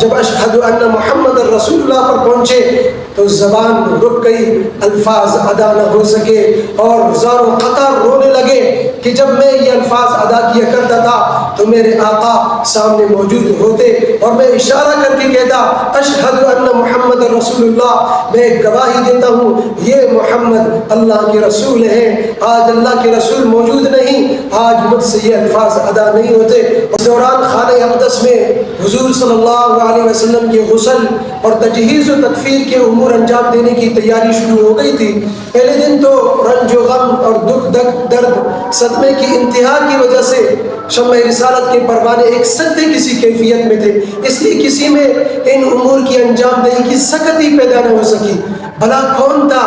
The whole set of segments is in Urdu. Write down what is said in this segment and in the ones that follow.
جب اشہد ان محمد رسول اللہ پر پہنچے تو زبان رک گئی، الفاظ ادا نہ ہو سکے اور زار و قطار رونے لگے کہ جب میں یہ الفاظ ادا کیا کرتا تھا تو میرے آقا سامنے موجود ہوتے اور میں اشارہ کر کے کہتا اشہد ان محمد رسول اللہ، میں گواہی دیتا ہوں یہ محمد اللہ کے رسول ہیں۔ آج اللہ کے رسول موجود نہیں، آج مجھ سے یہ الفاظ ادا نہیں ہوتے۔ اس دوران خانہ اقدس میں حضور صلی اللہ علیہ وسلم کے غسل اور تجہیز و تکفیر کے امور انجام دینے کی تیاری شروع ہو گئی تھی۔ پہلے دن تو رنج و غم اور دکھ درد صدمے کی انتہا کی وجہ سے شمع رسالت کے پروانے ایک سکتے کسی کیفیت میں تھے، اس لیے کسی میں ان امور کی انجام دہی کی سکت ہی پیدا نہ ہو سکی۔ بھلا کون تھا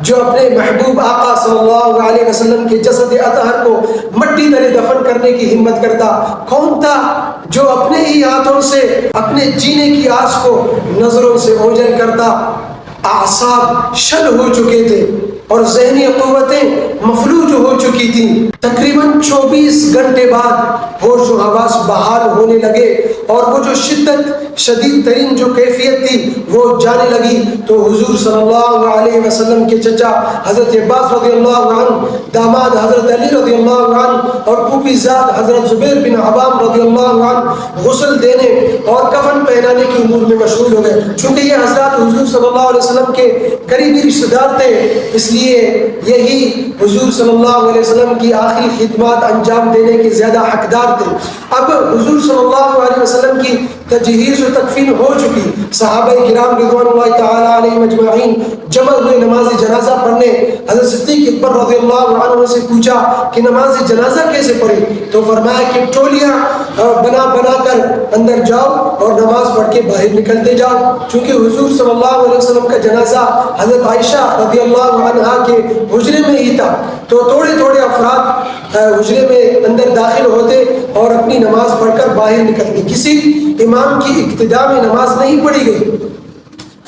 جو اپنے محبوب آقا صلی اللہ علیہ وسلم کے جسد اطہر کو مٹی تلے دفن کرنے کی ہمت کرتا؟ کون تھا جو اپنے ہی ہاتھوں سے اپنے جینے کی آس کو نظروں سے اوجھل کرتا؟ اعصاب شل ہو چکے تھے اور ذہنی قوتیں مفلوج ہو چکی تھیں۔ تقریباً 24 گھنٹے بعد ہوش و حواس بحال ہونے لگے اور وہ جو شدید ترین جو کیفیت تھی وہ جانے لگی تو حضور صلی اللہ علیہ وسلم کے چچا حضرت عباس رضی اللہ عنہ، داماد حضرت علی رضی اللہ عنہ اور پھوپھی زاد حضرت زبیر بن عوام رضی اللہ عنہ غسل دینے اور کفن پہنانے کی امور میں مشغول ہو گئے۔ چونکہ یہ حضرات حضور صلی اللہ علیہ وسلم کے قریبی رشتہ دار تھے، اس لیے یہی حضور صلی اللہ علیہ وسلم کی آخری خدمات انجام دینے کے زیادہ حقدار تھے۔ اب حضور صلی اللہ علیہ وسلم کی تجہیز و تکفین ہو چکی، صحابہ کرام رضوان اللہ تعالی علیہم اجمعین جمع ہوئے نماز جنازہ پڑھنے۔ حضرت صدیق اکبر رضی اللہ عنہ سے پوچھا کہ نماز جنازہ کیسے پڑھی؟ تو فرمایا کہ ٹولیاں بنا بنا کر اندر جاؤ اور نماز پڑھ کے باہر نکلتے جاؤ، چونکہ حضور صلی اللہ علیہ وسلم کا جنازہ حضرت عائشہ رضی اللہ عنہا کے حجرے میں ہی تھا، تو تھوڑے تھوڑے افراد حجرے میں اندر داخل ہوتے اور اپنی نماز پڑھ کر باہر نکلتے۔ کسی امام کی اقتداء میں نماز نہیں پڑھی گئی،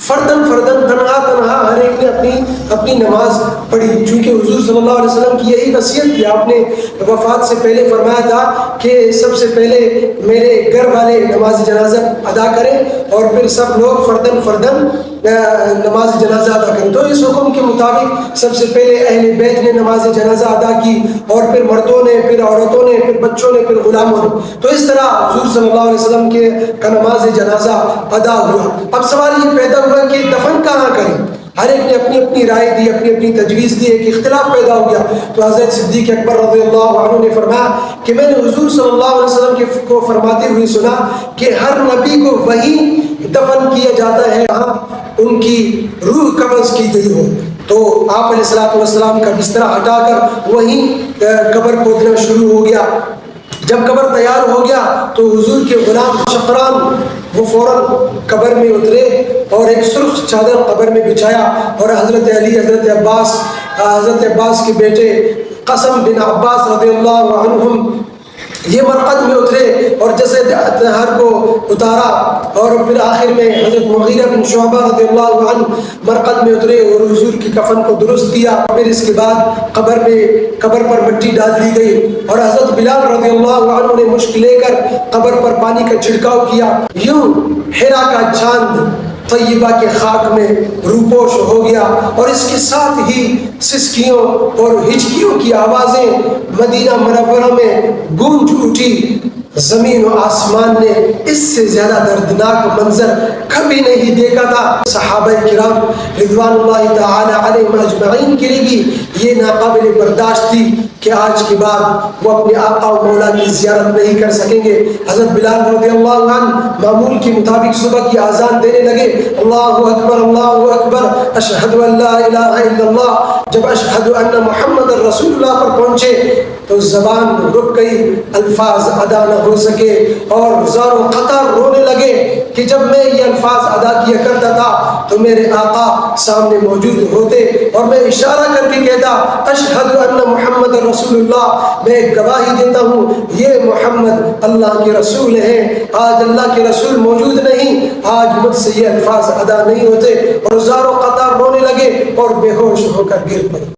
فردن تنہا ہر ایک نے اپنی نماز پڑھی، چونکہ حضور صلی اللہ علیہ وسلم کی یہی وصیت تھی۔ آپ نے وفات سے پہلے فرمایا تھا کہ سب سے پہلے میرے گھر والے نماز جنازہ ادا کریں اور پھر سب لوگ فردن نماز جنازہ ادا کریں۔ تو اس حکم کے مطابق سب سے پہلے اہل بیت نے نماز جنازہ ادا کی اور پھر مردوں نے، پھر عورتوں نے، پھر بچوں نے، پھر غلاموں نے۔ تو اس طرح حضور صلی اللہ علیہ وسلم کا نماز جنازہ ادا ہوا۔ اب سوال یہ پیدا ہوا کہ دفن کہاں کریں؟ ہر ایک نے اپنی رائے دی، اپنی تجویز دی، ایک اختلاف پیدا ہو گیا۔ تو حضرت صدیق اکبر رضی اللہ عنہ نے فرمایا کہ میں نے حضور صلی اللہ علیہ وسلم کو فرماتے ہوئے سنا کہ ہر نبی کو وہیں دفن کیا جاتا ہے جہاں ان کی روح قبض کی گئی ہو۔ تو آپ علیہ السلام کا بستر ہٹا کر وہیں قبر کھودنا شروع ہو گیا۔ جب قبر تیار ہو گیا تو حضور کے غلام شقران وہ فوراً قبر میں اترے اور ایک سرخ چادر قبر میں بچھایا اور حضرت علی، حضرت عباس کے بیٹے قاسم بن عباس رضی اللہ عنہم یہ مرقد میں اترے اور جسد اطہر کو اتارا اور پھر آخر میں حضرت مغیرہ بن شعبہ رضی اللہ عنہ مرقد میں اترے اور حضور کی کفن کو درست کیا۔ پھر اس کے بعد قبر پر مٹی ڈال دی گئی اور حضرت بلال رضی اللہ عنہ نے مشک لے کر قبر پر پانی کا چھڑکاؤ کیا۔ یوں حرا کا چاند طیبہ کے خاک میں روپوش ہو گیا اور اس کے ساتھ ہی سسکیوں اور ہچکیوں کی آوازیں مدینہ منورہ میں گونج اٹھی۔ زمین و آسمان نے اس سے زیادہ دردناک منظر کبھی نہیں دیکھا تھا۔ صحابہ کرام رضوان اللہ تعالی علیہم اجمعین کے لیے بھی یہ ناقابل برداشت تھی کہ آج کے بعد وہ اپنے آقا و مولا کی زیارت نہیں کر سکیں گے۔ حضرت بلال رضی اللہ عنہ معمول کے مطابق صبح کی اذان دینے لگے، اللہ اکبر اشہد ان لا الہ الا اللہ۔ جب اشہد ان محمد رسول اللہ پر پہنچے تو زبان رک گئی، الفاظ ادا نہ ہو سکے اور زار و قطار رونے لگے کہ جب میں یہ الفاظ ادا کیا کرتا تھا تو میرے آقا سامنے موجود ہوتے اور میں اشارہ کر کے کہتا اشہد ان محمد رسول اللہ، میں گواہی دیتا ہوں یہ محمد اللہ کے رسول ہیں۔ آج اللہ کے رسول موجود نہیں، آج مجھ سے یہ الفاظ ادا نہیں ہوتے اور زار و قطار رونے لگے اور بے ہوش ہو کر گر پڑے۔